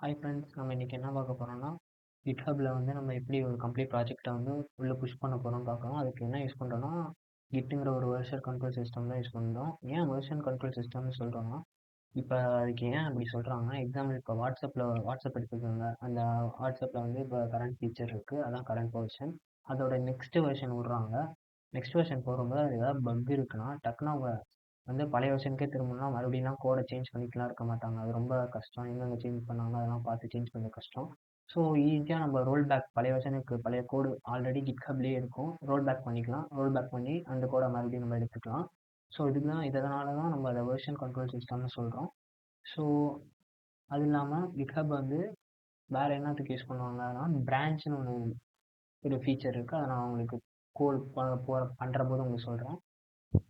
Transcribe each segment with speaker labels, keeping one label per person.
Speaker 1: Hi friends, நம்ம இன்றைக்கி என்ன பார்க்க போகிறோம்னா GitHubல வந்து நம்ம எப்படி ஒரு கம்ப்ளீட் ப்ராஜெக்டை வந்து உள்ளே புஷ் பண்ண போகிறோம்னு பார்க்குறோம். அதுக்கு என்ன யூஸ் பண்ணுறோன்னா கிட்டுங்கிற ஒரு வெர்ஷன் கண்ட்ரோல் சிஸ்டம் தான் யூஸ் பண்ணுறோம். ஏன் வெர்ஷன் கண்ட்ரோல் சிஸ்டம்னு சொல்கிறோன்னா, இப்போ அதுக்கு ஏன் அப்படி சொல்கிறாங்கன்னா, எக்ஸாம்பிள் இப்போ வாட்ஸ்அப் எடுத்துக்கோங்க. அந்த வாட்ஸ்அப்பில் வந்து இப்போ கரண்ட் ஃபீச்சர் இருக்குது, அதான் கரண்ட் வெர்ஷன். அதோட நெக்ஸ்ட் வெர்ஷன் விட்றாங்க. நெக்ஸ்ட் வெர்ஷன் போகும்போது அது ஏதாவது பக் இருக்குன்னா டக்குன்னு அவங்க வந்து பழைய வெர்ஷனுக்கே திரும்பணும்னா மறுபடியும் கோடை சேஞ்ச் பண்ணிக்கலாம் இருக்க மாட்டாங்க. அது ரொம்ப கஷ்டம். எங்கெங்கே சேஞ்ச் பண்ணாங்க அதெல்லாம் பார்த்து சேஞ்ச் பண்ண கஷ்டம். ஸோ ஈஸியாக நம்ம ரோல் பேக் பழைய வெர்ஷனுக்கு பழைய கோடு ஆல்ரெடி கிட்ஹப்லேயே இருக்கும், ரோல் பேக் பண்ணிக்கலாம். ரோல் பேக் பண்ணி அந்த கோடை மறுபடியும் நம்ம எடுத்துக்கலாம். ஸோ இதனால தான் நம்ம அதை வெர்ஷன் கண்ட்ரோல் சிஸ்டம்னு சொல்கிறோம். ஸோ அது இல்லாமல் கிட்ஹப் வந்து வேறு என்னத்துக்கு யூஸ் பண்ணுவாங்கன்னா, பிரான்ச்னு ஒரு ஃபீச்சர் இருக்குது. அதை நான் உங்களுக்கு கோட் பண்ணுற போது உங்களுக்கு சொல்கிறேன்.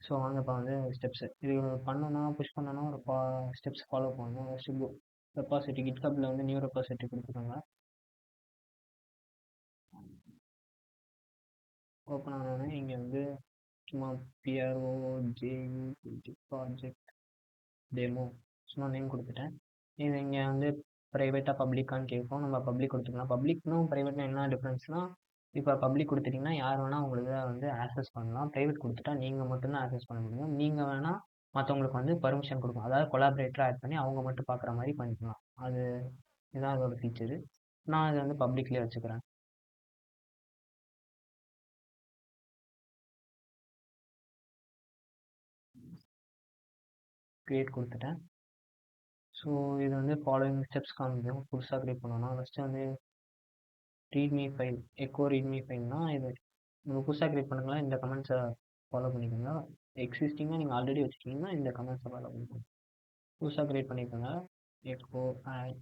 Speaker 1: ஸோ வாங்க இப்போ வந்து ஸ்டெப்ஸு இது பண்ணணும்னா புஷ் பண்ணணும். ஒரு ஸ்டெப்ஸ் ஃபாலோ பண்ணணும். ஃபஸ்ட்டு ரெப்பாசிட்டி கிட்ஹப்பில் வந்து நியூ ரெப்பாசிட்டி கொடுத்துக்கோங்க. ஓப்பன் ஆனோடனே இங்கே வந்து சும்மா PROJECT ப்ராஜெக்ட் டெமோ சும்மா நேம் கொடுத்துட்டேன். இது இங்கே வந்து ப்ரைவேட்டாக பப்ளிக்கான்னு கேட்கும். நம்ம பப்ளிக் கொடுத்துக்கலாம். பப்ளிக்னும் ப்ரைவேட்னா என்ன டிஃப்ரென்ஸ்னால், இப்போ பப்ளிக் கொடுத்துட்டிங்கன்னா யார் வேணால் உங்களுக்கு வந்து ஆக்சஸ் பண்ணலாம். ப்ரைவேட் கொடுத்துட்டா நீங்கள் மட்டும்தான் ஆக்சஸ் பண்ண முடியும். நீங்கள் வேணால் மற்றவங்களுக்கு வந்து பர்மிஷன் கொடுக்கும். அதாவது கொலாபரேட்டராக ஆட் பண்ணி அவங்க மட்டும் பார்க்குற மாதிரி பண்ணிக்கலாம். இதுதான் அதோட ஃபீச்சரு. நான் இதை வந்து பப்ளிக்லேயே வச்சுக்கிறேன். க்ரியேட் கொடுத்துட்டேன். ஸோ இது வந்து ஃபாலோயிங் ஸ்டெப்ஸ் காமிக்கும். புதுசாக க்ரியேட் பண்ணோன்னா ஃபஸ்ட்டு வந்து ரீட்மி ஃபைல், எக்கோ ரீட்மி ஃபைல்னா இது நம்ம புதுசாக க்ரியேட் பண்ணுங்களா, இந்த கமெண்ட்ஸை ஃபாலோ பண்ணிக்கோங்க. எக்ஸிஸ்டிங்காக நீங்கள் ஆல்ரெடி வச்சுக்கிங்கன்னா இந்த கமெண்ட்ஸை ஃபாலோ பண்ணிக்கோங்க. புதுசாக க்ரியேட் பண்ணிக்கோங்க. Echo add.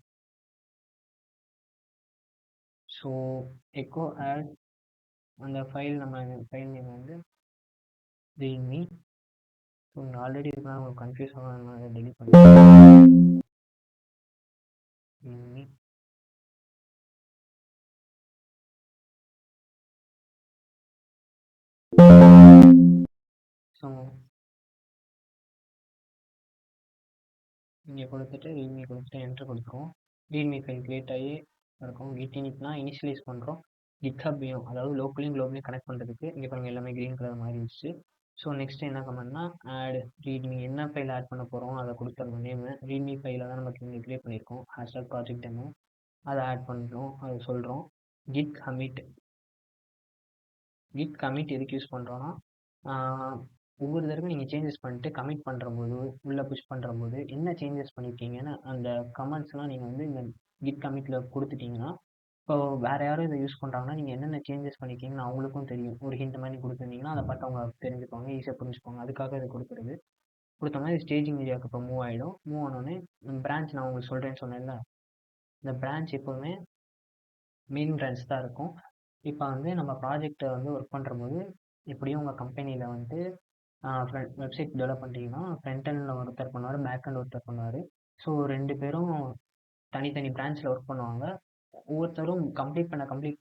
Speaker 1: So echo add அந்த ஃபைல் ஃபைல் நேம் வந்து ரீட்மி. ஸோ இங்கே ஆல்ரெடி இருக்குன்னா உங்களுக்கு கன்ஃபியூஸ் ஆகும், டெலிட் பண்ணி ரீட்மி. ஸோ இங்கே கொடுத்துட்டு ரீட்மி கொடுத்துட்டு என்ட்ரு கொடுத்துருவோம். ரீட்மி ஃபைல் க்ரியேட் ஆகி இருக்கும். கிட்இனிட்னா இனிஷியலைஸ் பண்ணுறோம். கிட்ஹப்பையும் அதாவது லோக்கலையும் குளோபலையும் கனெக்ட் பண்ணுறதுக்கு இங்கே பாருங்கள் எல்லாமே க்ரீன் கலர் மாறிடுச்சு. ஸோ நெக்ஸ்ட் என்ன கமெண்ட்னா ஆட் ரீட்மி. என்ன ஃபைல் ஆட் பண்ண போகிறோம் அதை கொடுத்துருங்க. நேமு ரீட்மி ஃபைலில் தான் நமக்கு இங்கே க்ரியேட் பண்ணியிருக்கோம். ஹேஷ்டாக் ப்ராஜெக்ட் டெமோ அதை ஆட் பண்ணுறோம். அதை சொல்கிறோம். கிட் கமிட் எதுக்கு யூஸ் பண்ணுறோன்னா, ஒவ்வொரு தடவை நீங்கள் சேஞ்சஸ் பண்ணிட்டு கமிட் பண்ணுறபோது உள்ளே புஷ் பண்ணுறபோது என்ன சேஞ்சஸ் பண்ணியிருக்கீங்கன்னு அந்த கமெண்ட்ஸ்லாம் நீங்கள் வந்து இந்த கிட் கமிட்டில் கொடுத்துட்டிங்கன்னா, இப்போ வேறு யாரும் இதை யூஸ் பண்ணுறாங்கன்னா நீங்கள் என்னென்ன சேஞ்சஸ் பண்ணியிருக்கீங்கன்னு அவங்களுக்கும் தெரியும். ஒரு ஹிண்ட் மாதிரி கொடுத்துருந்தீங்கன்னா அதை பார்த்து அவங்க தெரிஞ்சுப்பாங்க, ஈஸியாக புரிஞ்சுப்பாங்க. அதுக்காக இதை கொடுக்குறது. கொடுத்த மாதிரி ஸ்டேஜிங் ஏரியாவுக்கு இப்போ மூவ் ஆகிடும். மூவ் ஆனோடனே பிரான்ச் நான் உங்களுக்கு சொல்கிறேன்னு சொன்னேன்ல, இந்த பிரான்ச் எப்போவுமே மெயின் பிரான்ச் தான் இருக்கும். இப்போ வந்து நம்ம ப்ராஜெக்டை வந்து ஒர்க் பண்ணுறபோது எப்படியும் உங்கள் கம்பெனியில் வந்து வெப்சைட் டெவலப் பண்ணுறீங்கன்னா ஃப்ரண்ட் எண்டில் ஒருத்தர் பண்ணுவார், பேக் எண்ட் ஒருத்தர் பண்ணுவார். ஸோ 2 பேரும் தனித்தனி பிரான்ச்சில் ஒர்க் பண்ணுவாங்க. ஒவ்வொருத்தரும் கம்ப்ளீட்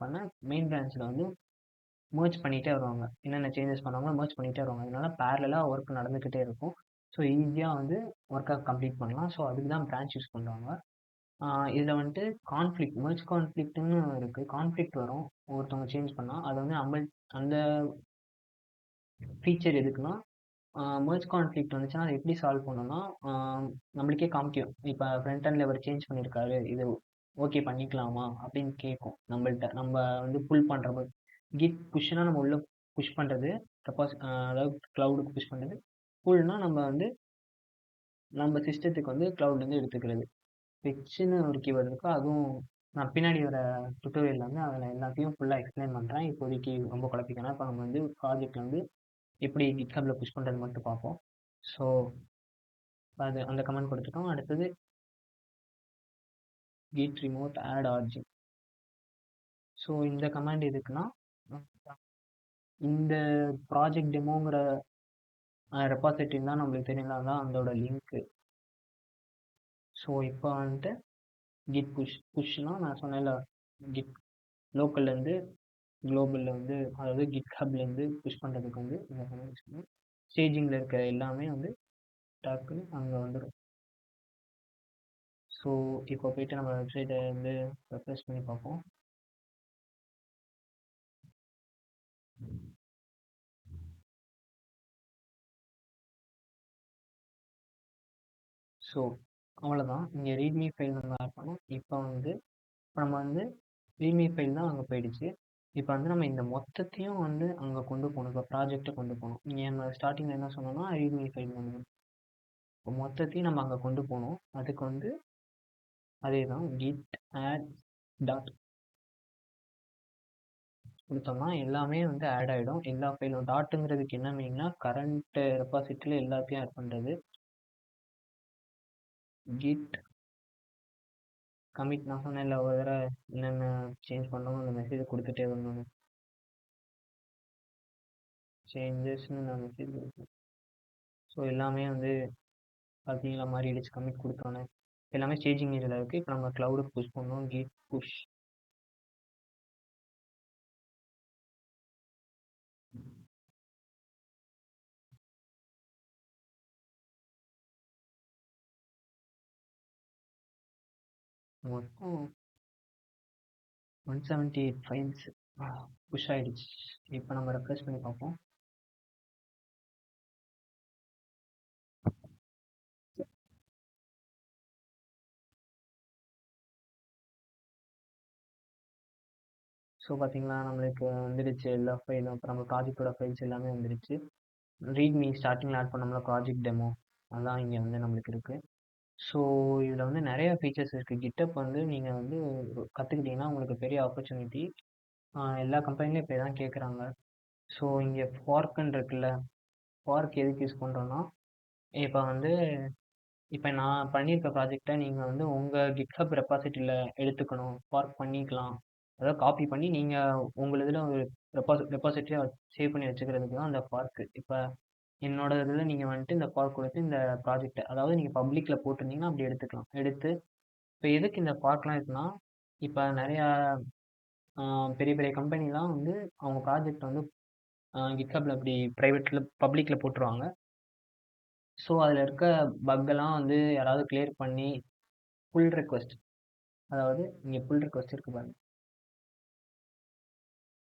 Speaker 1: பண்ண மெயின் பிரான்ச்சில் வந்து மர்ஜ் பண்ணிகிட்டே வருவாங்க. என்னென்ன சேஞ்சஸ் பண்ணாங்களோ மர்ஜ் பண்ணிகிட்டே வருவாங்க. அதனால பேரலாக ஒர்க் நடந்துக்கிட்டே இருக்கும். ஸோ ஈஸியாக வந்து ஒர்க்கை கம்ப்ளீட் பண்ணலாம். ஸோ அதுக்கு தான் பிரான்ச் யூஸ் பண்ணுறாங்க. இதில் வந்துட்டு மெர்ஜ் கான்ஃப்ளிக்ட்னு இருக்குது. கான்ஃப்ளிக்ட் வரும் ஒருத்தவங்க சேஞ்ச் பண்ணால். அதை வந்து அந்த ஃபீச்சர் எதுக்குன்னா, மெர்ஜ் கான்ஃப்ளிக்ட் வந்துச்சுன்னா அதை எப்படி சால்வ் பண்ணணும்னா, நம்மளுக்கே காமிக்கும். இப்போ ஃப்ரண்ட் எண்டில் இவர் சேஞ்ச் பண்ணியிருக்காரு, இது ஓகே பண்ணிக்கலாமா அப்படின்னு கேட்கும் நம்மள்ட்ட. நம்ம வந்து புல் பண்ணுறப்போ கிட் புஷ்னா நம்ம உள்ளே புஷ் பண்ணுறது, அதாவது க்ளவுடுக்கு புஷ் பண்ணுறது. புல்னா நம்ம வந்து நம்ம சிஸ்டத்துக்கு வந்து க்ளவுட்லேருந்து எடுத்துக்கிறது. ஃபெட்ச்னு ஒரு கீவேர்டு இருக்கோ, அதுவும் நான் பின்னாடி வர டுட்டோரியலில் வந்து அதில் எல்லாத்தையும் ஃபுல்லாக எக்ஸ்பிளைன் பண்ணுறேன். இப்போதைக்கு ரொம்ப குழப்பிக்கணும். இப்போ நம்ம வந்து ப்ராஜெக்ட் வந்து எப்படி கிட்ஹப்பில் புஷ் பண்ணுறது மட்டும் பார்ப்போம். ஸோ அந்த கமெண்ட் கொடுத்துட்டோம். அடுத்தது git remote add origin. So இந்த கமாண்ட் எதுக்குன்னா, இந்த ப்ராஜெக்ட் டெமோங்கிற ரெப்பாசிட்டரி தான் நம்மளுக்கு தெரியல, தான் அதோட லிங்க்கு. ஸோ இப்போ வந்துட்டு கிட் புஷ்னா நான் சொன்னேன்ல, கிட் லோக்கல்லேருந்து குளோபலில் வந்து அதாவது கிட்ஹப்லேருந்து புஷ் பண்ணுறதுக்கு வந்து இந்த கமெண்ட் ஸ்டேஜிங்கில் இருக்க எல்லாமே வந்து டக்குன்னு அங்கே வந்துடும். ஸோ இப்போ போயிட்டு நம்ம வெப்சைட்டை வந்து ரெஃப்ரெஷ் பண்ணி பார்ப்போம். ஸோ அவ்வளோதான். இங்கே ரீட்மி ஃபைல் நம்ம ஆட் பண்ணோம். இப்போ நம்ம வந்து ரீட்மி ஃபைல் தான் அங்கே போயிடுச்சு. இப்போ வந்து நம்ம இந்த மொத்தத்தையும் வந்து அங்கே கொண்டு போகணும். இப்போ ப்ராஜெக்டை கொண்டு போகணும். இங்கே நம்ம ஸ்டார்டிங்கில் என்ன சொன்னோம்னா ரீட்மி ஃபைல் வந்து இப்போ மொத்தத்தையும் நம்ம அங்கே கொண்டு போகணும். அதுக்கு வந்து அதே தான் git add டாட் கொடுத்தோம்னா எல்லாமே வந்து ஆட் ஆகிடும். எல்லா ஃபைலும் டாட்டுங்கிறதுக்கு என்ன மீனிங்னா கரண்ட் ரெபாசிட்டரியில் எல்லாத்தையும் ஆட் பண்ணுறது. git கமிட் நான் சொன்னேன் இல்லை ஒரு தடவை என்னென்ன சேஞ்ச் பண்ணோம் அந்த மெசேஜை கொடுத்துட்டே வரணும். சேஞ்சஸ்ன்னு நான் மெசேஜ் கொடுப்பேன். ஸோ எல்லாமே வந்து பார்த்தீங்களா மாறிடுச்சு கமிட் கொடுத்தோன்னே. எல்லாமே ஸ்டேஜிங் ஏரியாவில் இருக்குது. இப்போ நம்ம க்ளவுடுக்கு புஷ் பண்ணோம். git push மொத்தம் 178 ஃபைல்ஸ் புஷ் ஆகிடுச்சு. இப்போ நம்ம ரெஃப்ரெஷ் பண்ணி பார்ப்போம். ஸோ பார்த்தீங்களா நம்மளுக்கு வந்துடுச்சு எல்லா ஃபைலும். இப்போ நம்ம ப்ராஜெக்டோட ஃபைல்ஸ் எல்லாமே வந்துடுச்சு. ரீட்மி ஸ்டார்டிங்கில் ஆட் பண்ணோம்ல ப்ராஜெக்ட் டெமோ, அதான் இங்கே வந்து நம்மளுக்கு இருக்குது. ஸோ இதில் வந்து நிறைய ஃபீச்சர்ஸ் இருக்குது. கிட்டப் வந்து நீங்கள் வந்து கற்றுக்கிட்டிங்கன்னா உங்களுக்கு பெரிய ஆப்பர்ச்சுனிட்டி. எல்லா கம்பெனிலையும் இப்போ தான் கேட்குறாங்க. ஸோ இங்கே ஃபார்க்குன்னு இருக்குல்ல, ஃபார்க் எதுக்கு யூஸ் பண்ணுறோன்னா இப்போ வந்து இப்போ நான் பண்ணியிருக்க ப்ராஜெக்டை நீங்கள் வந்து உங்கள் கிட்ஹப் ரெபாசிட்டரியில் எடுத்துக்கணும், ஃபார்க் பண்ணிக்கலாம். அதாவது காப்பி பண்ணி நீங்கள் உங்கள் இதில் ஒரு ரெபாசிட்டரியாக சேவ் பண்ணி வச்சுக்கிறதுக்கு தான் அந்த ஃபார்க்கு. இப்போ என்னோட இதில் நீங்கள் வந்துட்டு இந்த ஃபார்க் கொடுத்து இந்த ப்ராஜெக்டை அதாவது நீங்கள் பப்ளிக்கில் போட்டிருந்தீங்கன்னா அப்படி எடுத்துக்கலாம். எடுத்து இப்போ எதுக்கு இந்த ஃபார்க்லாம் இருக்குன்னா இப்போ நிறையா பெரிய பெரிய கம்பெனிலாம் வந்து அவங்க ப்ராஜெக்ட் வந்து கிட்ஹப்பில் அப்படி ப்ரைவேட்டில் பப்ளிக்கில் போட்டுருவாங்க. ஸோ அதில் இருக்க பக்கெல்லாம் வந்து யாராவது கிளியர் பண்ணி புல் ரெக்வஸ்ட், அதாவது இங்கே புல் ரெக்வஸ்ட் இருக்கு பாருங்க,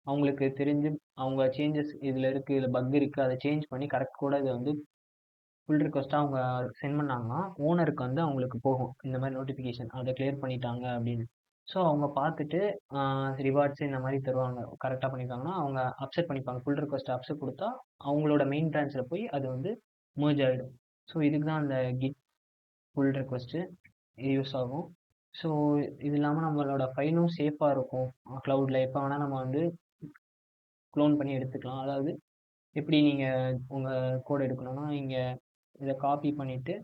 Speaker 1: அவங்களுக்கு தெரிஞ்சு அவங்க சேஞ்சஸ் இதில் இருக்குது, இதில் பக் இருக்குது, அதை சேஞ்ச் பண்ணி கரெக்ட் கூட இதை வந்து புல் ரெக்வஸ்ட்டாக அவங்க சென்ட் பண்ணாங்கன்னா ஓனருக்கு வந்து அவங்களுக்கு போகும் இந்த மாதிரி நோட்டிஃபிகேஷன் அதை கிளியர் பண்ணிட்டாங்க அப்படின்னு. ஸோ அவங்க பார்த்துட்டு ரிவார்ட்ஸ் இந்த மாதிரி தருவாங்க. கரெக்டாக பண்ணியிருக்காங்கன்னா அவங்க அப்செட் பண்ணிப்பாங்க. புல் ரெக்வஸ்ட்டை அப்செட் கொடுத்தா அவங்களோட மெயின் பிரான்ச்சில் போய் அது வந்து merge ஆகிடும். ஸோ இதுக்கு தான் அந்த கிட் புல் ரெக்வஸ்ட்டு யூஸ் ஆகும். ஸோ இது இல்லாமல் நம்மளோட ஃபைலும் சேஃபாக இருக்கும். க்ளவுடில் எப்போ வேணால் நம்ம வந்து க்ளோன் பண்ணி எடுத்துக்கலாம். அதாவது எப்படி நீங்கள் உங்கள் கோட் எடுக்கணும்னா இங்கே இதை காப்பி பண்ணிவிட்டு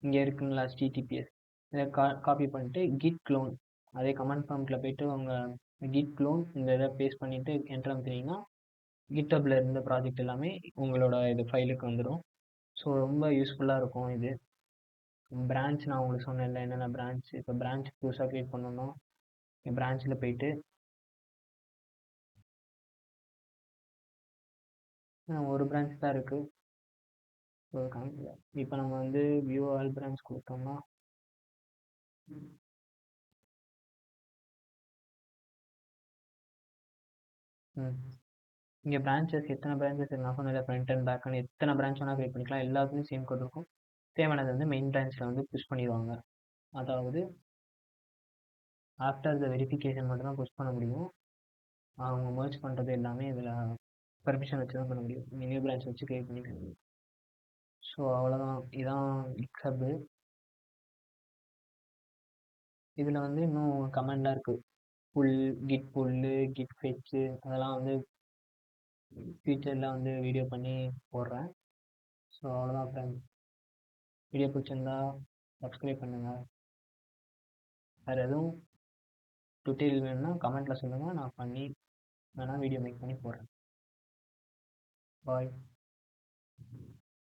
Speaker 1: இங்கே இருக்குங்களா HTTPS, இதை காப்பி பண்ணிட்டு கிட் க்ளோன் அதே கமெண்ட் ப்ராம்ப்டில் போயிட்டு உங்கள் கிட் க்ளோன் இந்த இதை பேஸ்ட் பண்ணிவிட்டு என்டர் அமுத்துனீங்கன்னா கிட்டப்பில் இருந்த ப்ராஜெக்ட் எல்லாமே உங்களோட இது ஃபைலுக்கு வந்துடும். ஸோ ரொம்ப யூஸ்ஃபுல்லாக இருக்கும் இது. பிரான்ச் நான் உங்களுக்கு சொன்னேன்ல என்னென்ன பிரான்ச். இப்போ பிரான்ச் புதுசாக க்ரியேட் பண்ணணும்னா பிரான்ச்சில் போயிட்டு ஒரு பிரான்ச் தான் இருக்குது. ஸோ இப்போ நம்ம வந்து வியூ ஆல் பிரான்ச் கொடுத்தோம்னா இங்கே பிரான்ச்சஸ் எத்தனை பிரான்ச்சஸ் நான் சொன்னதில்ல ஃப்ரண்ட் அண்ட் பேக் அண்ட் எத்தனை பிரான்ச் வேணால் க்ரியேட் பண்ணிக்கலாம். எல்லாத்துலேயும் சேம் கோட் இருக்கும். தேவையானது வந்து மெயின் பிரான்ச்சில் வந்து புஷ் பண்ணிடுவாங்க. அதாவது ஆஃப்டர் த வெரிஃபிகேஷன் மட்டும் தான் புஷ் பண்ண முடியும். அவங்க மர்ஜ் பண்ணுறது எல்லாமே இதில் பர்மிஷன் வச்சு தான் பண்ண முடியும். நியூ பிரான்ச் வச்சு க்ரியேட் பண்ணிக்க முடியும். ஸோ அவ்வளோதான், இதான் கிட்ஹப்பு. இதில் வந்து இன்னும் கமெண்ட்லாம் இருக்குது. கிட் புல்லு, கிட் ஃபெச்சு, அதெல்லாம் வந்து ஃபியூச்சரில் வந்து வீடியோ பண்ணி போடுறேன். ஸோ அவ்வளோதான் ஃப்ரெண்ட்ஸ். வீடியோ பிடிச்சிருந்தா சப்ஸ்கிரைப் பண்ணுங்கள். வேறு எதுவும் டுட்டோரியல் வேணும்னா கமெண்ட்டில் சொல்லுங்கள், நான் பண்ணி வேணால் வீடியோ மேக் பண்ணி போடுறேன். பாய்.